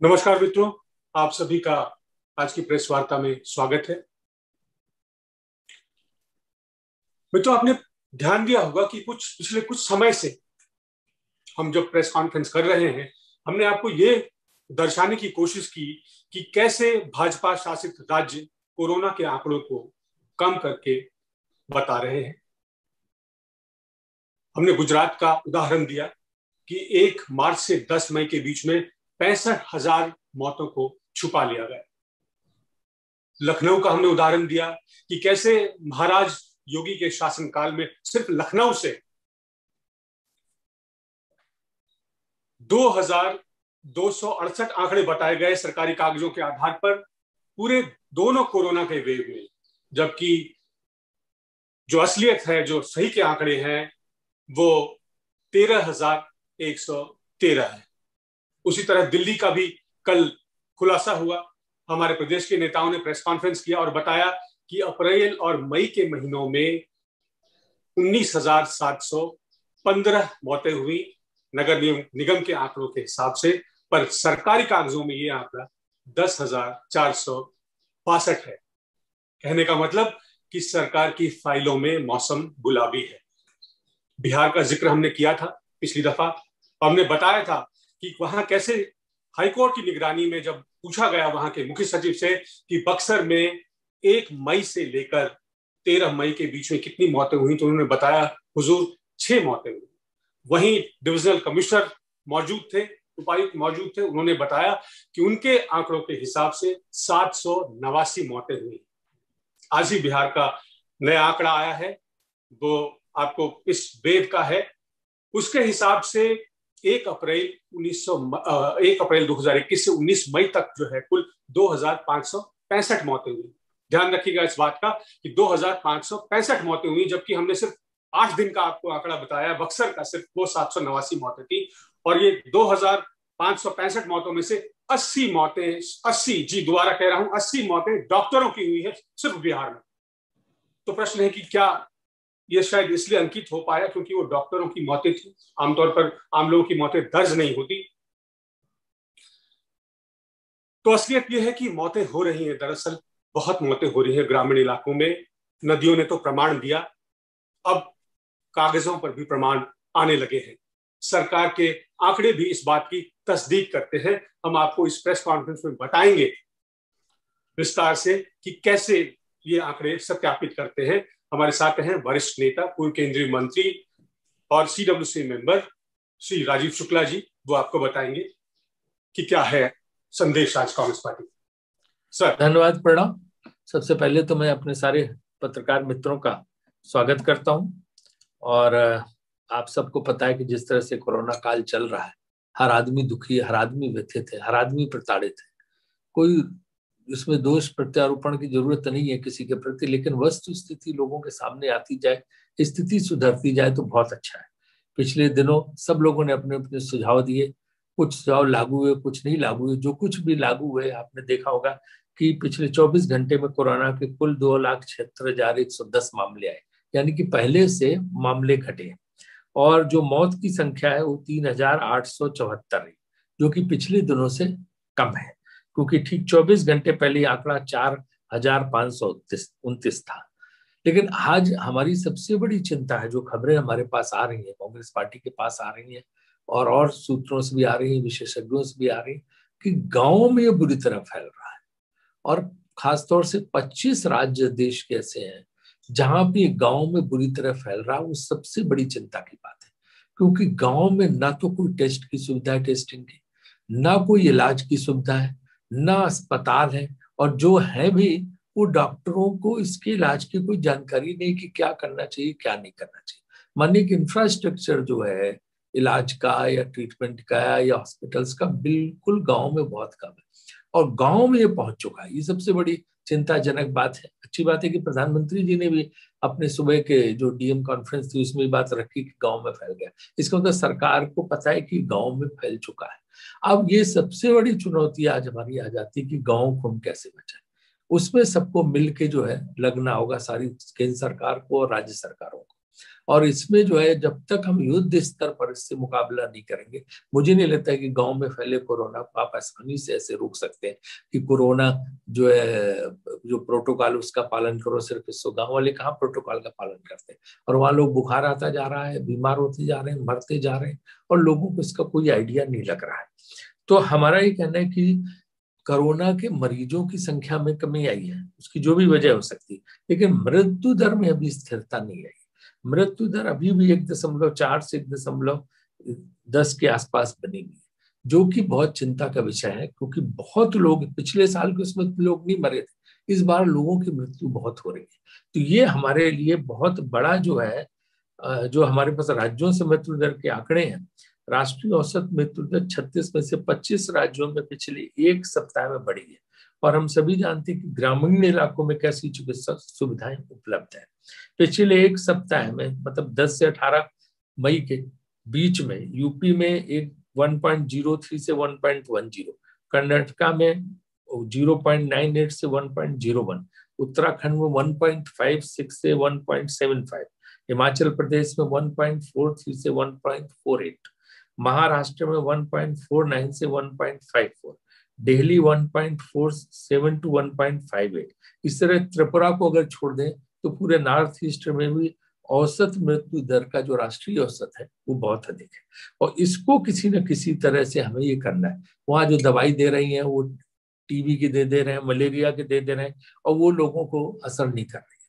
नमस्कार मित्रों, आप सभी का आज की प्रेस वार्ता में स्वागत है। मित्रों, आपने ध्यान दिया होगा कि पिछले कुछ समय से हम जब प्रेस कॉन्फ्रेंस कर रहे हैं, हमने आपको ये दर्शाने की कोशिश की कि कैसे भाजपा शासित राज्य कोरोना के आंकड़ों को कम करके बता रहे हैं। हमने गुजरात का उदाहरण दिया कि 1 मार्च से 10 मई के बीच में 65,000 मौतों को छुपा लिया गया। लखनऊ का हमने उदाहरण दिया कि कैसे महाराज योगी के शासनकाल में सिर्फ लखनऊ से 2,268 आंकड़े बताए गए सरकारी कागजों के आधार पर पूरे दोनों कोरोना के वेव में, जबकि जो असलियत है, जो सही के आंकड़े हैं, वो 13,113 है। उसी तरह दिल्ली का भी कल खुलासा हुआ। हमारे प्रदेश के नेताओं ने प्रेस कॉन्फ्रेंस किया और बताया कि अप्रैल और मई के महीनों में 19,715 मौतें हुई नगर निगम के आंकड़ों के हिसाब से, पर सरकारी कागजों में ये आंकड़ा 10,462 है। कहने का मतलब कि सरकार की फाइलों में मौसम गुलाबी है। बिहार का जिक्र हमने किया था पिछली दफा। हमने बताया था कि वहां कैसे हाईकोर्ट की निगरानी में जब पूछा गया वहां के मुख्य सचिव से कि बक्सर में 1 मई से लेकर 13 मई के बीच में कितनी मौतें हुई, तो उन्होंने बताया, हुजूर 6 मौतें हुई। वहीं डिविजनल कमिश्नर मौजूद थे, उपायुक्त मौजूद थे, उन्होंने बताया कि उनके आंकड़ों के हिसाब से 789 मौतें हुई। आज ही बिहार का नया आंकड़ा आया है, वो आपको इस वेव का है। उसके हिसाब से 1 अप्रैल 2021 से 19 मई तक जो है कुल 2,565 मौतें हुई। ध्यान रखिएगा इस बात का कि 2,565 मौतें हुई, जबकि हमने सिर्फ 8 दिन का आपको आंकड़ा बताया। बक्सर का सिर्फ वो 789 मौतें थी, और ये 2,565 मौतों में से 80 मौतें, 80, जी दोबारा कह रहा हूं, 80 मौतें डॉक्टरों की हुई है सिर्फ बिहार में। तो प्रश्न है कि क्या ये शायद इसलिए अंकित हो पाया क्योंकि वो डॉक्टरों की मौतें थी। आमतौर पर आम लोगों की मौतें दर्ज नहीं होती। तो असलियत यह है कि मौतें हो रही हैं, दरअसल बहुत मौतें हो रही हैं ग्रामीण इलाकों में। नदियों ने तो प्रमाण दिया, अब कागजों पर भी प्रमाण आने लगे हैं। सरकार के आंकड़े भी इस बात की तस्दीक करते हैं। हम आपको इस प्रेस कॉन्फ्रेंस में बताएंगे विस्तार से कि कैसे ये आंकड़े सत्यापित करते हैं। हमारे साथ हैं वरिष्ठ नेता, पूर्व केंद्रीय मंत्री और सीडब्ल्यूसी मेंबर श्री राजीव शुक्ला जी। वो आपको बताएंगे कि क्या है संदेश आज कांग्रेस पार्टी। सर। धन्यवाद, प्रणाम। सबसे पहले तो मैं अपने सारे पत्रकार मित्रों का स्वागत करता हूं। और आप सबको पता है कि जिस तरह से कोरोना काल चल रहा है, हर आदमी दुखी, हर आदमी व्यथित है, हर आदमी प्रताड़ित है। कोई इसमें दोष प्रत्यारोपण की जरूरत नहीं है किसी के प्रति, लेकिन वस्तु स्थिति लोगों के सामने आती जाए, स्थिति सुधरती जाए तो बहुत अच्छा है। पिछले दिनों सब लोगों ने अपने अपने सुझाव दिए, कुछ सुझाव लागू हुए, कुछ नहीं लागू हुए। जो कुछ भी लागू हुए, आपने देखा होगा कि पिछले 24 घंटे में कोरोना के कुल 2,76,110 मामले आए, यानी कि पहले से मामले घटे। और जो मौत की संख्या है वो 3,874 है, जो कि पिछले दिनों से कम है, क्योंकि ठीक 24 घंटे पहले आंकड़ा 4,529 था। लेकिन आज हमारी सबसे बड़ी चिंता है, जो खबरें हमारे पास आ रही है, कांग्रेस पार्टी के पास आ रही है और सूत्रों से भी आ रही है, विशेषज्ञों से भी आ रही है, कि गांवों में ये बुरी तरह फैल रहा है। और खासतौर से 25 राज्य देश के ऐसे हैं जहां भी गांव में बुरी तरह फैल रहा है। वो सबसे बड़ी चिंता की बात है, क्योंकि गांव में ना तो कोई टेस्ट की सुविधा है, टेस्टिंग की, ना कोई इलाज की सुविधा है, ना अस्पताल है, और जो है भी वो डॉक्टरों को इसके इलाज की कोई जानकारी नहीं कि क्या करना चाहिए, क्या नहीं करना चाहिए। मानिए कि इंफ्रास्ट्रक्चर जो है इलाज का या ट्रीटमेंट का या हॉस्पिटल्स का, बिल्कुल गांव में बहुत कम है, और गांव में ये पहुंच चुका है। ये सबसे बड़ी चिंताजनक बात है। अच्छी बात है कि प्रधानमंत्री जी ने भी अपने सुबह के जो डीएम कॉन्फ्रेंस थी उसमें बात रखी कि गांव में फैल गया। इसका मतलब सरकार को पता है कि गांव में फैल चुका है। अब ये सबसे बड़ी चुनौती आज हमारी आ जाती है कि गांव को हम कैसे बचाएं। उसमें सबको मिलके जो है लगना होगा, सारी केंद्र सरकार को और राज्य सरकारों को। और इसमें जो है जब तक हम युद्ध स्तर पर इससे मुकाबला नहीं करेंगे, मुझे नहीं लगता है कि गांव में फैले कोरोना को आप आसानी से ऐसे रोक सकते हैं कि कोरोना जो है जो प्रोटोकॉल उसका पालन करो। सिर्फ इसको गांव वाले कहाँ प्रोटोकॉल का पालन करते हैं, और वहां लोग बुखार आता जा रहा है, बीमार होते जा रहे हैं, मरते जा रहे हैं, और लोगों को इसका कोई आइडिया नहीं लग रहा है। तो हमारा ये कहना है कि कोरोना के मरीजों की संख्या में कमी आई है, उसकी जो भी वजह हो सकती है, लेकिन मृत्यु दर में अभी स्थिरता नहीं आई। मृत्यु दर अभी भी 1.4 से 1.10 के आसपास बनी हुई है, जो कि बहुत चिंता का विषय है, क्योंकि बहुत लोग पिछले साल के उसमें लोग नहीं मरे थे, इस बार लोगों की मृत्यु बहुत हो रही है। तो ये हमारे लिए बहुत बड़ा जो है, जो हमारे पास राज्यों से मृत्यु दर के आंकड़े हैं, राष्ट्रीय औसत मृत्यु दर 36 में से 25 राज्यों में पिछले एक सप्ताह में बढ़ी है। और हम सभी जानते हैं कि ग्रामीण इलाकों में कैसी चिकित्सा सुविधाएं उपलब्ध है। पिछले एक सप्ताह में मतलब 10 से 18 मई के बीच में यूपी में एक 1.03 से 1.10, कर्नाटका में 0.98 से 1.01, उत्तराखंड में 1.56 से 1.75, हिमाचल प्रदेश में 1.43 से 1.48, महाराष्ट्र में 1.49 से 1.54, दिल्ली 1.47 टू 1.58। इस तरह त्रिपुरा को अगर छोड़ दें तो पूरे नॉर्थ ईस्ट में भी औसत मृत्यु दर का जो राष्ट्रीय औसत है वो बहुत अधिक है, और इसको किसी न किसी तरह से हमें ये करना है। वहां जो दवाई दे रही है वो टीबी की दे रहे हैं, मलेरिया के दे रहे हैं, और वो लोगों को असर नहीं कर रही है।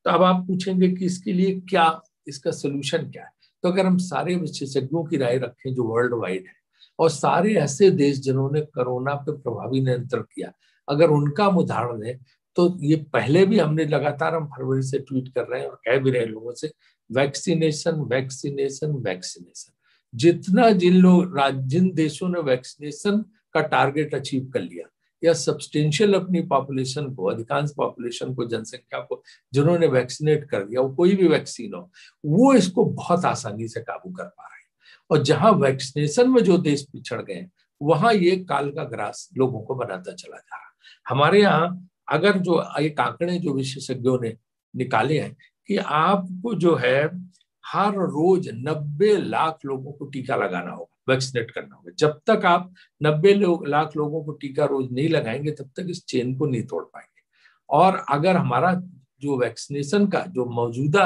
तो अब आप पूछेंगे कि इसके लिए क्या, इसका सोल्यूशन क्या है? तो अगर हम सारे विशेषज्ञों की राय रखें जो वर्ल्ड वाइड है, और सारे ऐसे देश जिन्होंने कोरोना पे प्रभावी नियंत्रण किया, अगर उनका हम उदाहरण दें, तो ये पहले भी हमने लगातार हम फरवरी से ट्वीट कर रहे हैं और कह भी रहे हैं लोगों से, वैक्सीनेशन वैक्सीनेशन वैक्सीनेशन। जितना जिन देशों ने वैक्सीनेशन का टारगेट अचीव कर लिया, या सब्सटेंशियल अपनी पॉपुलेशन को, अधिकांश पॉपुलेशन को, जनसंख्या को जिन्होंने वैक्सीनेट कर दिया, वो कोई भी वैक्सीन हो, वो इसको बहुत आसानी से काबू कर पा रहे हैं। और जहां वैक्सीनेशन में जो देश पिछड़ गए, वहां ये काल का ग्रास लोगों को बनाता चला जा रहा। हमारे यहाँ अगर जो एक आंकड़े जो विशेषज्ञों ने निकाले हैं कि आपको जो है हर रोज 90 लाख लोगों को टीका लगाना होगा, वैक्सीनेट करना होगा। जब तक आप 90 लाख लोगों को टीका रोज नहीं लगाएंगे, तब तक इस चेन को नहीं तोड़ पाएंगे। और अगर हमारा जो वैक्सीनेशन का जो मौजूदा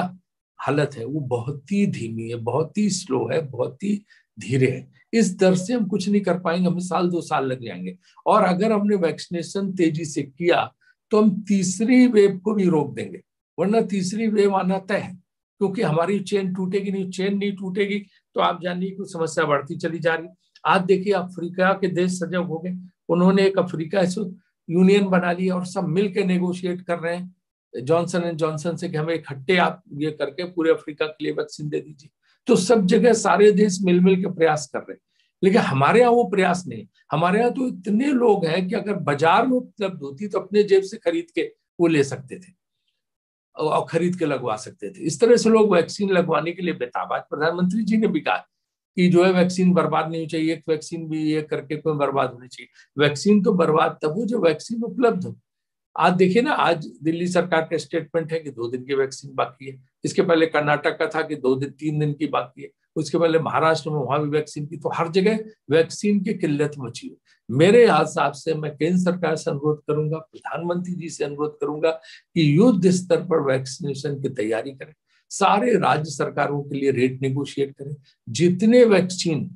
हालत है वो बहुत ही धीमी है, बहुत ही स्लो है, बहुत ही धीरे है, इस दर से हम कुछ नहीं कर पाएंगे, हमें 1-2 साल लग जाएंगे। और अगर हमने वैक्सीनेशन तेजी से किया तो हम तीसरी वेव को भी रोक देंगे, वरना तीसरी वेव आना तय है, क्योंकि हमारी चेन टूटेगी नहीं। चेन नहीं टूटेगी तो आप जानिए कि समस्या बढ़ती चली जा रही। आज देखिए अफ्रीका के देश सजग हो गए, उन्होंने एक अफ्रीका यूनियन बना लिया और सब मिलकर नेगोशिएट कर रहे हैं जॉनसन एंड जॉनसन से कि हमें इकट्ठे आप ये करके पूरे अफ्रीका के लिए वैक्सीन दे दीजिए। तो सब जगह सारे देश मिल मिल के प्रयास कर रहे हैं, लेकिन हमारे यहाँ वो प्रयास नहीं। हमारे यहाँ तो इतने लोग हैं कि अगर बाजार में उपलब्ध होती तो अपने जेब से खरीद के वो ले सकते थे और खरीद के लगवा सकते थे। इस तरह से लोग वैक्सीन लगवाने के लिए बेताब। आज प्रधानमंत्री जी ने भी कहा कि जो है वैक्सीन बर्बाद नहीं होनी चाहिए, एक वैक्सीन भी ये करके कोई बर्बाद होनी चाहिए। वैक्सीन तो बर्बाद तब हो जब वैक्सीन उपलब्ध हो। आज देखिए ना, आज दिल्ली सरकार का स्टेटमेंट है कि 2 दिन की वैक्सीन बाकी है। इसके पहले कर्नाटक का था कि 2 दिन 3 दिन की बाकी है। उसके पहले महाराष्ट्र में वहां भी वैक्सीन की। तो हर जगह वैक्सीन की किल्लत मची है। मेरे हिसाब से मैं केंद्र सरकार से अनुरोध करूंगा, प्रधानमंत्री जी से अनुरोध करूंगा कि युद्ध स्तर पर वैक्सीनेशन की तैयारी करें, सारे राज्य सरकारों के लिए रेट नेगोशिएट करें। जितने वैक्सीन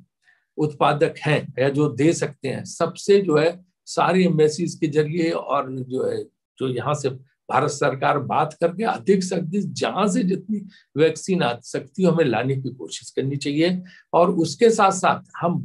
उत्पादक हैं या जो दे सकते हैं, सबसे जो है सारी एम्बेसीज के जरिए और जो है जो यहाँ से भारत सरकार बात करके अधिक से अधिक जहां से जितनी वैक्सीन आ सकती है हमें लाने की कोशिश करनी चाहिए। और उसके साथ साथ हम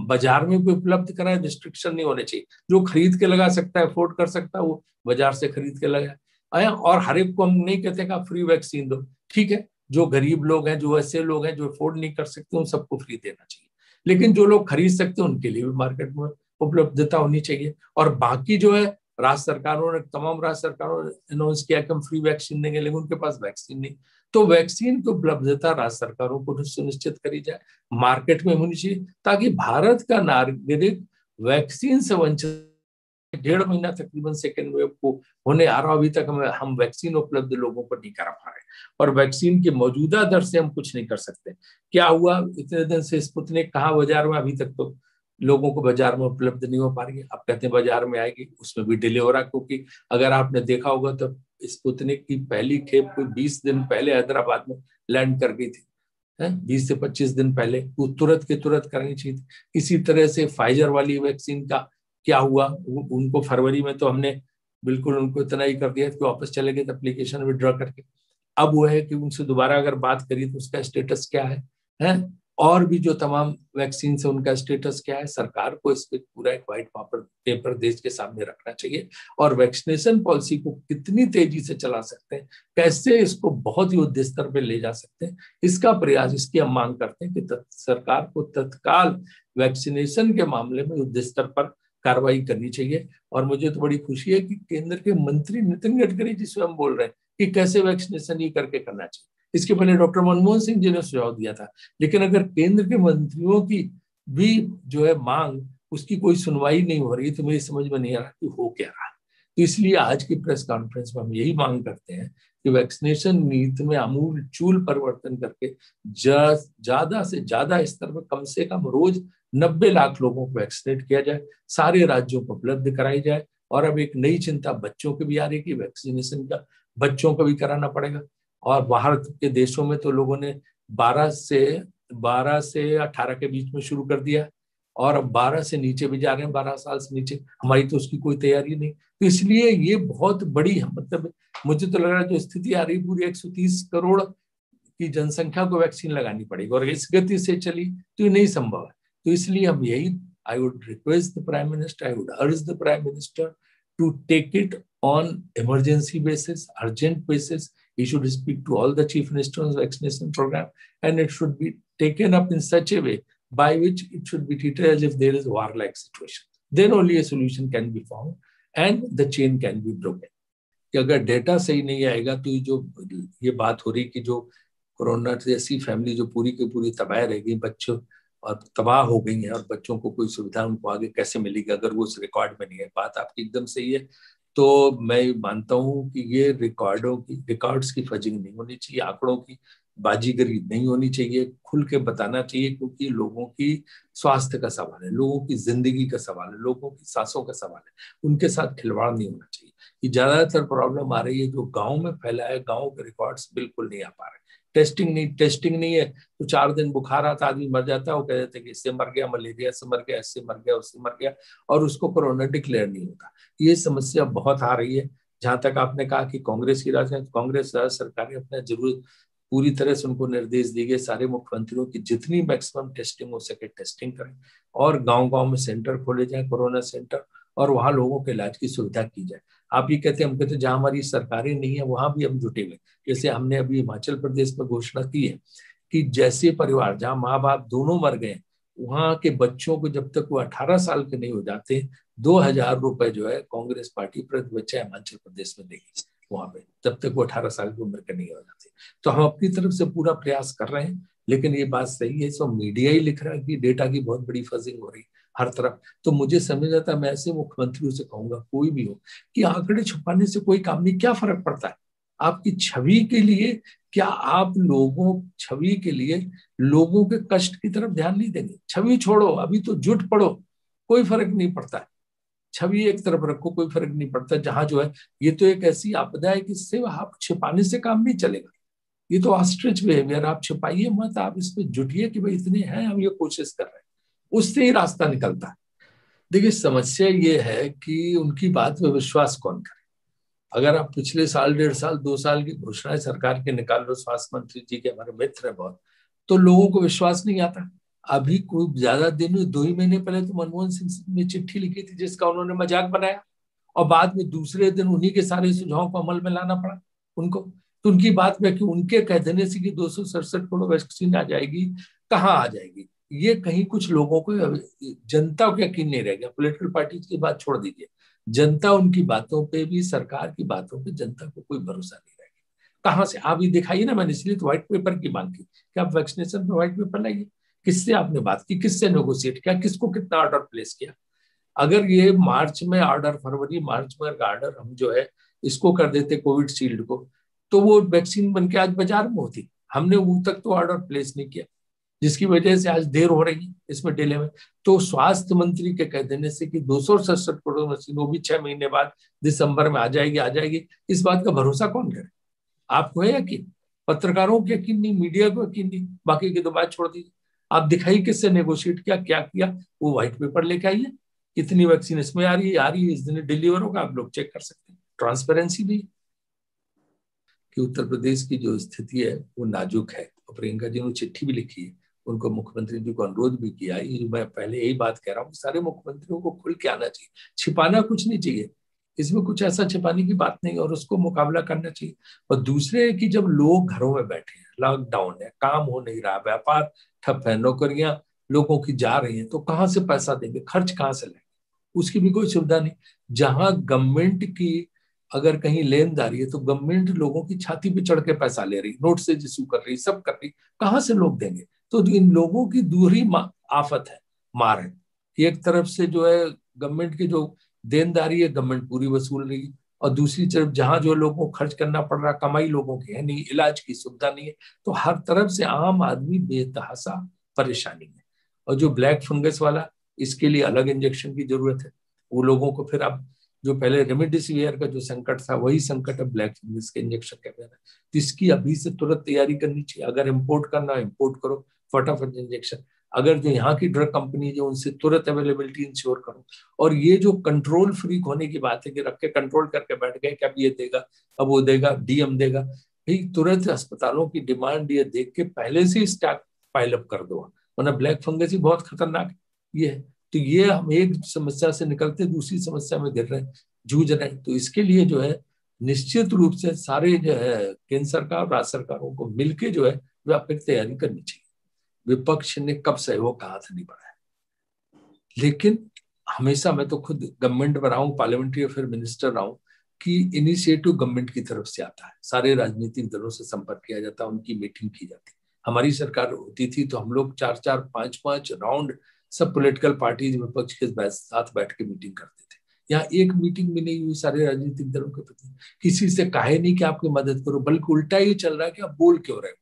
बाजार में भी उपलब्ध कराएं, रिस्ट्रिक्शन नहीं होने चाहिए। जो खरीद के लगा सकता है, अफोर्ड कर सकता है, वो बाजार से खरीद के लगाए। और हर एक को हम नहीं कहते कि आप फ्री वैक्सीन दो, ठीक है, जो गरीब लोग हैं, जो ऐसे लोग हैं जो अफोर्ड नहीं कर सकते, उन सबको फ्री देना चाहिए। लेकिन जो लोग खरीद सकते हैं उनके लिए भी मार्केट में उपलब्धता होनी चाहिए। और बाकी जो है राज्य सरकारों ने, तमाम राज्य सरकारों ने अनाउंस किया कि हम फ्री वैक्सीन देंगे, लेकिन उनके पास वैक्सीन नहीं। तो वैक्सीन की उपलब्धता राज्य सरकारों को सुनिश्चित करी जाए, मार्केट में होनी चाहिए, ताकि भारत का नागरिक वैक्सीन से वंचित 1.5 महीना तकरीबन सेकेंड वेव को होने आ रहा, अभी तक हम वैक्सीन उपलब्ध लोगों को नहीं करा पा रहे, और वैक्सीन के मौजूदा दर से हम कुछ नहीं कर सकते। क्या हुआ, इतने दिन से स्पुतनिक कहाँ बाजार में, अभी तक तो लोगों को बाजार में उपलब्ध नहीं हो पा रही है। आप कहते हैं बाजार में आएगी, उसमें भी डिले हो रहा है, क्योंकि अगर आपने देखा होगा तो स्पुतनिक की पहली खेप कोई 20 दिन पहले हैदराबाद में लैंड कर गई थी, 20 से 25 दिन पहले, वो तुरंत के तुरंत करनी चाहिए थी। इसी तरह से फाइजर वाली वैक्सीन का क्या हुआ, उनको फरवरी में तो हमने बिल्कुल उनको इतना ही कर दिया कि वापस चले गए एप्लीकेशन विड्रॉ करके। अब वो है कि उनसे दोबारा अगर बात करी तो उसका स्टेटस क्या है, और भी जो तमाम वैक्सीन है उनका स्टेटस क्या है। सरकार को इस पे पूरा एक व्हाइट पेपर देश के सामने रखना चाहिए, और वैक्सीनेशन पॉलिसी को कितनी तेजी से चला सकते हैं, कैसे इसको बहुत युद्ध स्तर पे ले जा सकते हैं, इसका प्रयास, इसकी हम मांग करते हैं कि सरकार को तत्काल वैक्सीनेशन के मामले में युद्ध स्तर पर कार्रवाई करनी चाहिए। और मुझे तो बड़ी खुशी है कि केंद्र के मंत्री नितिन गडकरी जी स्वयं बोल रहे हैं कि कैसे वैक्सीनेशन ये करके करना चाहिए। इसके पहले डॉक्टर मनमोहन सिंह जी ने सुझाव दिया था, लेकिन अगर केंद्र के मंत्रियों की भी जो है मांग, उसकी कोई सुनवाई नहीं हो रही, तो मुझे समझ में नहीं आ रहा कि हो क्या रहा। तो इसलिए आज की प्रेस कॉन्फ्रेंस में हम यही मांग करते हैं कि वैक्सीनेशन नीति में आमूल चूल परिवर्तन करके ज्यादा से ज्यादा स्तर पर कम से कम रोज 90 लाख लोगों को वैक्सीनेट किया जाए, सारे राज्यों को उपलब्ध कराई जाए। और अब एक नई चिंता बच्चों की भी आ रही है कि वैक्सीनेशन का बच्चों को भी कराना पड़ेगा। और बाहर के देशों में तो लोगों ने 12 से 18 के बीच में शुरू कर दिया, और अब 12 से नीचे भी जा रहे हैं, 12 साल से नीचे। हमारी तो उसकी कोई तैयारी नहीं। तो इसलिए ये बहुत बड़ी, मतलब मुझे तो लग रहा है जो स्थिति आ रही, पूरी 130 करोड़ की जनसंख्या को वैक्सीन लगानी पड़ेगी, और इस गति से चली तो ये नहीं संभव है। तो इसलिए हम यही, I would request the prime minister, I would अर्ज the prime minister to take it on emergency basis, urgent basis. He should speak to all the chief ministers on vaccination program, and it should be taken up in such a way by which it should be treated as if there is a war-like situation. Then only a solution can be found and the chain can be broken. कि अगर data सही नहीं आएगा तो जो ये बात हो रही कि जो कोरोना जैसी फैमिली जो पूरी की पूरी तबाह रह गई, बच्चों और तबाह हो गई है, और बच्चों को कोई सुविधा उनको आगे कैसे मिलेगी अगर वो उस रिकॉर्ड में नहीं है। बात आपकी एकदम सही है। तो मैं मानता हूँ कि ये रिकॉर्ड्स की फजिंग नहीं होनी चाहिए, आंकड़ों की बाजीगरी नहीं होनी चाहिए, खुल के बताना चाहिए, क्योंकि लोगों की स्वास्थ्य का सवाल है, लोगों की जिंदगी का सवाल है, लोगों की सांसों का सवाल है, उनके साथ खिलवाड़ नहीं होना चाहिए। ये ज्यादातर प्रॉब्लम आ रही है जो गाँव में फैला है, गाँव के रिकॉर्ड्स बिल्कुल नहीं आ पा रहे। टेस्टिंग नहीं है तो 4 दिन बुखार आता, आदमी मर जाता है, वो कह देते कि इससे मर गया, मलेरिया से मर गया, इससे मर गया, उससे मर गया, और उसको कोरोना डिक्लेयर नहीं होता। ये समस्या बहुत आ रही है। जहां तक आपने कहा कि कांग्रेस की राजनीति, कांग्रेस सरकारें अपने जरूर पूरी तरह से उनको निर्देश दिए गए सारे मुख्यमंत्रियों की जितनी मैक्सिमम टेस्टिंग हो सके टेस्टिंग करें, और गांव-गांव में सेंटर खोले जाए, कोरोना सेंटर, और वहां लोगों के इलाज की सुविधा की जाए। आप ये कहते हैं, हम कहते हैं जहां हमारी सरकारें नहीं है वहां भी हम जुटे हुए। जैसे हमने अभी हिमाचल प्रदेश में घोषणा की है कि जैसे परिवार जहां माँ बाप दोनों मर गए, वहां के बच्चों को जब तक वो 18 साल के नहीं हो जाते, 2,000 रुपए जो है कांग्रेस पार्टी प्रति बच्चा हिमाचल प्रदेश में देगी वहां पे, तब तक वो 18 साल की उम्र के नहीं हो जाते। तो हम अपनी तरफ से पूरा प्रयास कर रहे हैं, लेकिन ये बात सही है, सब मीडिया ही लिख रहा है कि डेटा की बहुत बड़ी फजिंग हो रही हर तरफ। तो मुझे समझ आता है, मैं ऐसे मुख्यमंत्रियों से कहूंगा, कोई भी हो, कि आंकड़े छुपाने से कोई काम नहीं। क्या फर्क पड़ता है आपकी छवि के लिए? क्या आप छवि के लिए लोगों के कष्ट की तरफ ध्यान नहीं देंगे? छवि छोड़ो, अभी तो जुट पड़ो, कोई फर्क नहीं पड़ता है। छवि एक तरफ रखो, कोई फर्क नहीं पड़ता। जहां जो है, ये तो एक ऐसी आपदा है कि इससे आप छिपाने से काम नहीं चलेगा। ये तो ऑस्ट्रिच बिहेवियर, आप छिपाइए मत, आप इस पे जुटिए कि भाई इतने हैं, हम ये कोशिश कर रहे हैं, उससे ही रास्ता निकलता है। देखिए, समस्या ये है कि उनकी बात में विश्वास कौन करे। अगर आप पिछले साल, 1.5 साल, 2 साल की घोषणाएं सरकार के निकाल लो, स्वास्थ्य मंत्री जी के हमारे मित्र हैं बहुत, तो लोगों को विश्वास नहीं आता। अभी कोई ज्यादा दिन, 2 ही महीने पहले तो मनमोहन सिंह ने चिट्ठी लिखी थी जिसका उन्होंने मजाक बनाया, और बाद में दूसरे दिन उन्हीं के सारे सुझावों को अमल में लाना पड़ा उनको। तो उनकी बात में कि उनके कह देने से कि 267 करोड़ वैक्सीन आ जाएगी, कहाँ आ जाएगी, ये कहीं कुछ लोगों को, जनता को यकीन नहीं रह गया। पॉलिटिकल पार्टी की बात छोड़ दीजिए, जनता उनकी बातों पे भी, सरकार की बातों पे जनता को कोई भरोसा नहीं रह गया। कहाँ से आप ये दिखाइए ना, मैंने इसलिए तो व्हाइट पेपर की मांग की कि आप वैक्सीनेशन पे व्हाइट पेपर लाइए। किससे आपने बात की, किससे नेगोशिएट किया, किसको कितना ऑर्डर प्लेस किया? अगर ये मार्च में ऑर्डर, फरवरी मार्च में ऑर्डर हम जो है इसको कर देते कोविडशील्ड को, तो वो वैक्सीन बन के आज बाजार में होती। हमने वो तक तो ऑर्डर प्लेस नहीं किया, जिसकी वजह से आज देर हो रही है इसमें डिले में। तो स्वास्थ्य मंत्री के कह देने से कि 267 करोड़ मशीन वो भी 6 महीने बाद दिसंबर में आ जाएगी, इस बात का भरोसा कौन करे? आपको है यकीन? पत्रकारों को यकीन नहीं, मीडिया को यकीन नहीं, बाकी की तो बात छोड़ दीजिए। आप दिखाई किससे नेगोशिएट किया, क्या किया? वो व्हाइट पेपर लेके आइए, कितनी वैक्सीन इसमें आ रही है, इस दिन डिलीवर होगा, आप लोग चेक कर सकते हैं। ट्रांसपेरेंसी भी कि उत्तर प्रदेश की जो स्थिति है वो नाजुक है। और प्रियंका जी ने चिट्ठी भी लिखी है, उनको मुख्यमंत्री जी को अनुरोध भी किया। ये मैं पहले यही बात कह रहा हूँ, सारे मुख्यमंत्रियों को खुल के आना चाहिए, छिपाना कुछ नहीं चाहिए, इसमें कुछ ऐसा छिपाने की बात नहीं, और उसको मुकाबला करना चाहिए। और दूसरे कि जब लोग घरों में बैठे हैं, लॉकडाउन है, काम हो नहीं रहा, व्यापार ठप है, नौकरियां लोगों की जा रही हैं, तो कहाँ से पैसा देंगे, खर्च कहाँ से लेंगे? उसकी भी कोई सुविधा नहीं। जहां गवर्नमेंट की अगर कहीं लेनदारी है तो गवर्नमेंट लोगों की छाती पे चढ़ के पैसा ले रही, नोट से इशू कर रही, सब कर रही, कहाँ से लोग देंगे? तो इन लोगों की दूसरी आफत है, मार है। एक तरफ से जो है गवर्नमेंट की जो देनदारी है गवर्नमेंट पूरी वसूल रही है, और दूसरी तरफ जहां जो लोगों को खर्च करना पड़ रहा, कमाई लोगों की है नहीं, इलाज की सुविधा नहीं है, तो हर तरफ से आम आदमी बेतहासा परेशानी है। और जो ब्लैक फंगस वाला, इसके लिए अलग इंजेक्शन की जरूरत है। वो लोगों को फिर अब जो पहले रेमडेसिवियर का जो संकट था, वही संकट अब ब्लैक फंगस के इंजेक्शन का है। तो इसकी अभी से तुरंत तैयारी करनी चाहिए। अगर इम्पोर्ट करना है इम्पोर्ट करो, फटाफट इंजेक्शन। अगर जो यहाँ की ड्रग कंपनी जो, उनसे तुरंत अवेलेबिलिटी इंश्योर करो। और ये जो कंट्रोल फ्रीक होने की बात है कि रख के कंट्रोल करके बैठ गए कि अब ये देगा, अब वो देगा, डीएम देगा, भाई तुरंत अस्पतालों की डिमांड ये देख के पहले से स्टॉक पाइल अप कर दो, वरना ब्लैक फंगस ही बहुत खतरनाक ये है। तो ये हम एक समस्या से निकलते दूसरी समस्या में गिर रहे हैं, जूझ रहे हैं। तो इसके लिए जो है निश्चित रूप से सारे जो है केंद्र सरकार, राज्य सरकारों को मिलकर जो है व्यापक तैयारी करनी चाहिए। विपक्ष ने कब सहयोग का हाथ नहीं बढ़ाया, लेकिन हमेशा मैं तो खुद गवर्नमेंट में रहा हूँ, पार्लियामेंट्री अफेयर मिनिस्टर रहा हूँ, कि इनिशिएटिव गवर्नमेंट की तरफ से आता है, सारे राजनीतिक दलों से संपर्क किया जाता है, उनकी मीटिंग की जाती है। हमारी सरकार होती थी तो हम लोग 4-4, 5-5 राउंड सब पॉलिटिकल पार्टीज विपक्ष के साथ बैठ के मीटिंग करते थे। यहाँ एक मीटिंग भी नहीं हुई सारे राजनीतिक दलों के प्रति, किसी से कहे नहीं कि आपकी मदद करो, बल्कि उल्टा ही चल रहा है कि आप बोल क्यों रहे हो।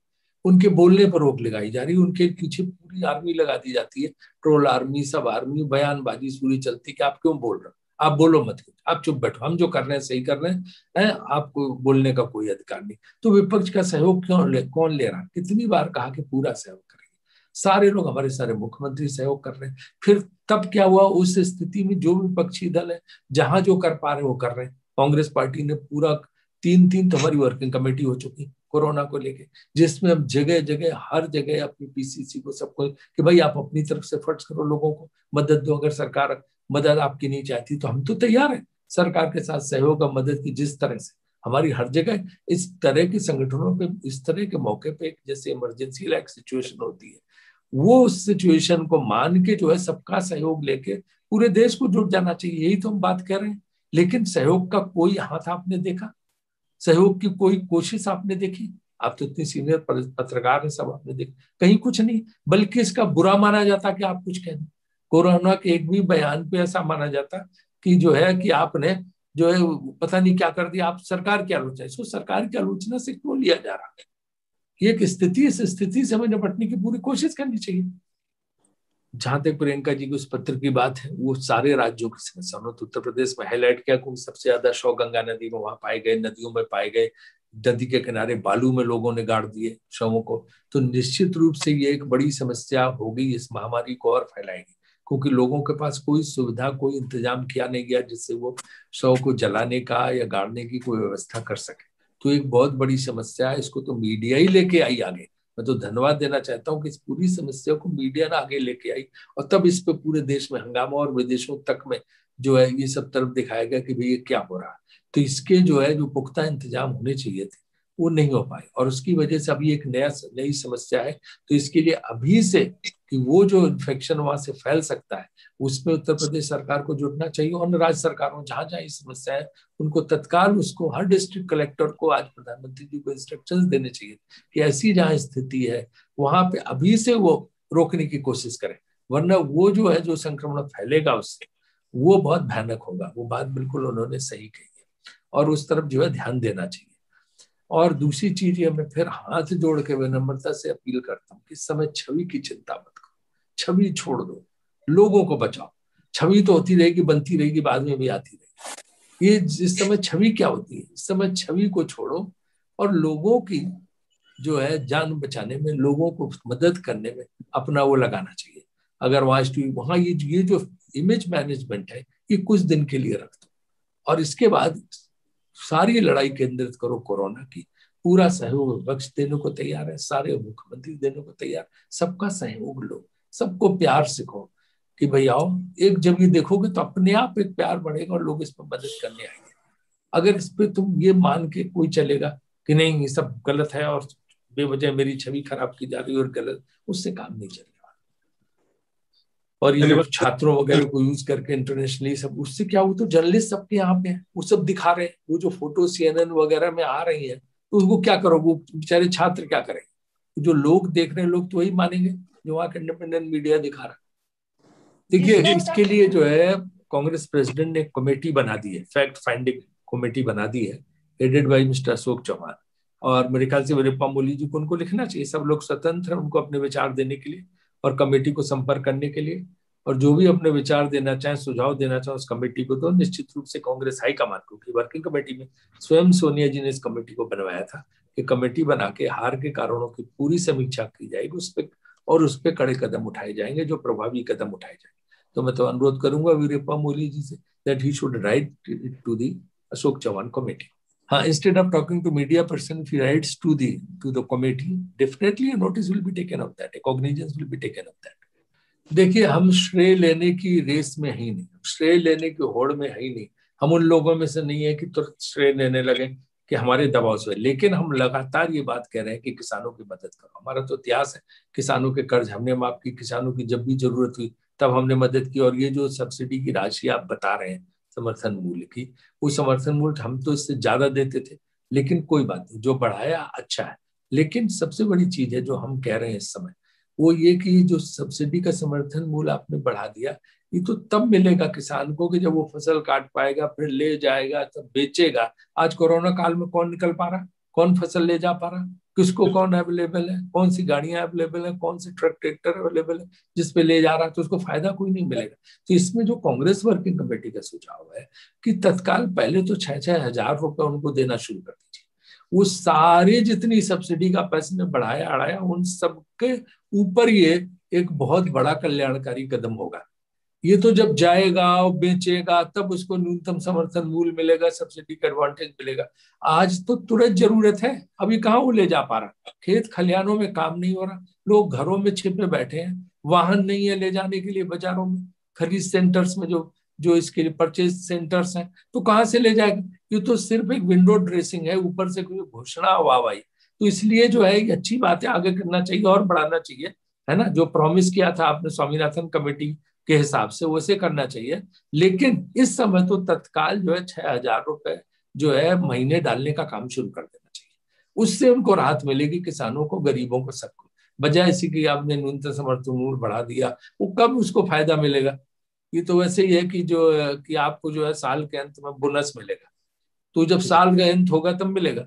उनके बोलने पर रोक लगाई जा रही है, उनके पीछे पूरी आर्मी लगा दी जाती है, ट्रोल आर्मी, सब आर्मी, बयानबाजी पूरी चलती कि आप क्यों बोल रहे हो, आप बोलो मत, आप चुप बैठो, हम जो कर रहे हैं सही कर रहे हैं, आपको बोलने का कोई अधिकार नहीं। तो विपक्ष का सहयोग कौन ले रहा? कितनी बार कहा कि पूरा सहयोग करेंगे, सारे लोग, हमारे सारे मुख्यमंत्री सहयोग कर रहे हैं। फिर तब क्या हुआ? उस स्थिति में जो विपक्षी दल है जहां जो कर पा रहे हैं वो कर रहे हैं। कांग्रेस पार्टी ने पूरा 3-3 तो हमारी वर्किंग कमेटी हो चुकी कोरोना को लेके, जिसमें हम जगह जगह हर जगह अपनी पीसीसी को, सबको, कि भाई आप अपनी तरफ से फर्ज करो, लोगों को मदद दो। अगर सरकार मदद आपकी नहीं चाहती तो हम तो तैयार हैं सरकार के साथ सहयोग और मदद की, जिस तरह से हमारी हर जगह इस तरह के संगठनों पे, इस तरह के मौके पे जैसे इमरजेंसी लाइक सिचुएशन होती है, वो उस सिचुएशन को मान के जो है सबका सहयोग लेके पूरे देश को जुट जाना चाहिए। यही तो हम बात कर रहे हैं। लेकिन सहयोग का कोई हाथ आपने देखा? सहयोग की कोई कोशिश आपने देखी? आप तो इतने सीनियर पत्रकार हैं, सब आपने देखा, कहीं कुछ नहीं, बल्कि इसका बुरा माना जाता कि आप कुछ कह दें। कोरोना के एक भी बयान पे ऐसा माना जाता कि जो है कि आपने जो है पता नहीं क्या कर दिया, आप सरकार की आलोचना, इसको सरकार की आलोचना से क्यों लिया जा रहा है? ये एक स्थिति, इस स्थिति से हमें निपटने की पूरी कोशिश करनी चाहिए। जहां तक प्रियंका जी की उस पत्र की बात है, वो सारे राज्यों की समस्या, उन्होंने उत्तर प्रदेश में हाईलाइट किया क्योंकि सबसे ज्यादा शव गंगा नदी में वहां पाए गए, नदियों में पाए गए, नदी के किनारे बालू में लोगों ने गाड़ दिए शवों को। तो निश्चित रूप से ये एक बड़ी समस्या होगी, इस महामारी को और फैलाएगी, क्योंकि लोगों के पास कोई सुविधा, कोई इंतजाम किया नहीं गया जिससे वो शव को जलाने का या गाड़ने की कोई व्यवस्था कर सके। तो एक बहुत बड़ी समस्या है, इसको तो मीडिया ही लेके आई आगे। मैं तो धन्यवाद देना चाहता हूँ कि इस पूरी समस्या को मीडिया ने आगे लेके आई, और तब इस पे पूरे देश में हंगामा, और विदेशों तक में जो है ये सब तरफ दिखाया गया कि भाई ये क्या हो रहा है। तो इसके जो है जो पुख्ता इंतजाम होने चाहिए थे वो नहीं हो पाए, और उसकी वजह से अभी एक नई समस्या है। तो इसके लिए अभी से कि वो जो इन्फेक्शन वहां से फैल सकता है, उसमें उत्तर प्रदेश सरकार को जुटना चाहिए, और राज्य सरकारों जहां जहां ये समस्या है उनको तत्काल, उसको हर डिस्ट्रिक्ट कलेक्टर को आज प्रधानमंत्री जी को इंस्ट्रक्शंस देने चाहिए कि ऐसी जहां स्थिति है वहां पे अभी से वो रोकने की कोशिश करें, वरना वो जो है जो संक्रमण फैलेगा उससे वो बहुत भयानक होगा। वो बात बिल्कुल उन्होंने सही कही है, और उस तरफ जो है ध्यान देना चाहिए। और दूसरी चीज ये, मैं फिर हाथ जोड़ के विनम्रता से अपील करता हूँ कि इस समय छवि की चिंता मत करो, छवि छोड़ दो, लोगों को बचाओ। छवि तो होती रहेगी, बनती रहेगी, बाद में भी आती रहेगी। ये इस समय छवि क्या होती है, इस समय छवि को छोड़ो और लोगों की जो है जान बचाने में, लोगों को मदद करने में अपना वो लगाना चाहिए। अगर वहां ये जो इमेज मैनेजमेंट है, ये कुछ दिन के लिए रख दो, और इसके बाद सारी लड़ाई केंद्रित करो कोरोना की। पूरा सहयोग विपक्ष देने को तैयार है, सारे मुख्यमंत्री देने को तैयार, सबका सहयोग लो, सबको प्यार सिखो कि भाई आओ। एक जब ये देखोगे तो अपने आप एक प्यार बढ़ेगा और लोग इसमें मदद करने आएंगे। अगर इस पे तुम ये मान के कोई चलेगा कि नहीं ये सब गलत है और बेवजह मेरी छवि खराब की जा रही है और गलत, उससे काम नहीं चलेगा। और ये जो छात्रों वगैरह को यूज करके इंटरनेशनली सब, उससे क्या, वो तो जर्नलिस्ट सबके यहाँ पे है, वो सब दिखा रहे हैं, वो जो फोटो CNN वगैरह में आ रही है, तो उसको क्या करो, वो बेचारे छात्र क्या करेंगे? जो लोग देख रहे हैं, लोग तो वही मानेंगे जो वहां का इंडिपेंडेंट मीडिया दिखा रहा है। देखिए, इसके लिए जो है कांग्रेस प्रेसिडेंट ने कमेटी बना दी है, फैक्ट फाइंडिंग कमेटी बना दी है, headed by mister Ashok Chauhan. और मेरे ख्याल से वीरप्पा मोइली जी को उनको लिखना चाहिए। सब लोग स्वतंत्र हैं उनको अपने विचार देने के लिए और कमेटी को संपर्क करने के लिए, और जो भी अपने विचार देना चाहे, सुझाव देना चाहे उस कमेटी को, तो निश्चित रूप से कांग्रेस हाईकमान को, की वर्किंग कमेटी में स्वयं सोनिया जी ने इस कमेटी को बनवाया था कि कमेटी बना के हार के कारणों की पूरी समीक्षा की जाएगी उस पर, और उस पर कड़े कदम उठाए जाएंगे, जो प्रभावी कदम उठाए जाएंगे। तो मैं तो अनुरोध करूंगा वीरप्पा मोइली जी से that he should write to the Ashok Chauhan committee. हाँ, instead of talking to media person, if he writes to the committee, definitely a notice will be taken of that, a cognizance will be taken of that. देखिए, हम श्रेय लेने की race में ही नहीं, श्रेय लेने की होड़ में ही नहीं, हम उन लोगों में से नहीं है कि तुरंत श्रेय लेने लगे कि हमारे दबाव से, लेकिन हम लगातार ये बात कह रहे हैं कि किसानों की मदद करो। हमारा तो इतिहास है, किसानों के कर्ज हमने माफ की, किसानों की जब भी जरूरत हुई तब हमने मदद की। और ये जो सब्सिडी की राशि आप बता रहे हैं समर्थन मूल्य की, वो समर्थन मूल्य हम तो इससे ज्यादा देते थे, लेकिन कोई बात नहीं, जो बढ़ाया अच्छा है। लेकिन सबसे बड़ी चीज है जो हम कह रहे हैं इस समय, वो ये कि जो सब्सिडी का समर्थन मूल्य आपने बढ़ा दिया, ये तो तब मिलेगा किसान को कि जब वो फसल काट पाएगा, फिर ले जाएगा, तब बेचेगा। आज कोरोना काल में कौन निकल पा रहा, कौन फसल ले जा पा रहा, किसको कौन अवेलेबल है, कौन सी गाड़ियां अवेलेबल है, कौन से ट्रक ट्रैक्टर अवेलेबल है जिसपे ले जा रहा है, तो उसको फायदा कोई नहीं मिलेगा। तो इसमें जो कांग्रेस वर्किंग कमेटी का सुझाव है कि तत्काल पहले तो 6-6 हजार रुपए उनको देना शुरू कर दीजिए। वो सारे जितनी सब्सिडी का पैसे ने बढ़ाया अड़ाया, उन सबके ऊपर ये एक बहुत बड़ा कल्याणकारी कदम होगा। ये तो जब जाएगा और बेचेगा तब उसको न्यूनतम समर्थन मूल्य मिलेगा, सब्सिडी का एडवांटेज मिलेगा। आज तो तुरंत जरूरत है, अभी कहाँ वो ले जा पा रहा, खेत खलियानों में काम नहीं हो रहा, लोग घरों में छिपे बैठे हैं, वाहन नहीं है ले जाने के लिए बाजारों में, खरीद सेंटर्स में जो इसके लिए परचेज सेंटर्स हैं, तो कहाँ से ले जाएगा? ये तो सिर्फ एक विंडो ड्रेसिंग है, ऊपर से कोई घोषणा वाहवाही। तो इसलिए जो है ये अच्छी बात है, आगे करना चाहिए और बढ़ाना चाहिए, है ना। जो प्रॉमिस किया था आपने स्वामीनाथन कमेटी के हिसाब से, वैसे करना चाहिए। लेकिन इस समय तो तत्काल जो है 6,000 रुपए जो है महीने डालने का काम शुरू कर देना चाहिए। उससे उनको राहत मिलेगी, किसानों को, गरीबों को, सबको। बजाय इसी की आपने न्यूनतम समर्थन मूल्य बढ़ा दिया, वो कब उसको फायदा मिलेगा? ये तो वैसे ही है कि आपको जो है साल के अंत में बोनस मिलेगा, तो जब साल का अंत होगा तब मिलेगा।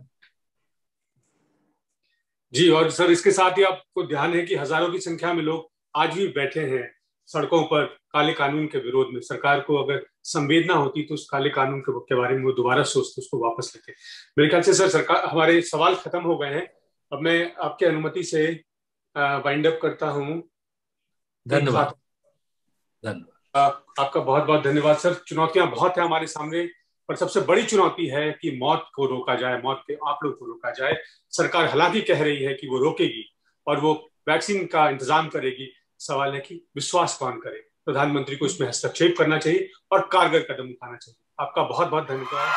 जी, और सर इसके साथ ही आपको ध्यान है कि हजारों की संख्या में लोग आज भी बैठे हैं सड़कों पर काले कानून के विरोध में। सरकार को अगर संवेदना होती तो उस काले कानून के बारे में वो दोबारा सोचते, उसको वापस लेते। मेरे ख्याल से सर सरकार, हमारे सवाल खत्म हो गए हैं। अब मैं आपके अनुमति से वाइंड अप करता हूँ। धन्यवाद। आपका बहुत बहुत धन्यवाद सर। चुनौतियां बहुत है हमारे सामने, पर सबसे बड़ी चुनौती है कि मौत को रोका जाए, मौत के आंकड़ों को रोका जाए। सरकार हालांकि कह रही है कि वो रोकेगी और वो वैक्सीन का इंतजाम करेगी, सवाल है कि विश्वास कौन करे। प्रधानमंत्री को इसमें हस्तक्षेप करना चाहिए और कारगर कदम उठाना चाहिए। आपका बहुत बहुत धन्यवाद।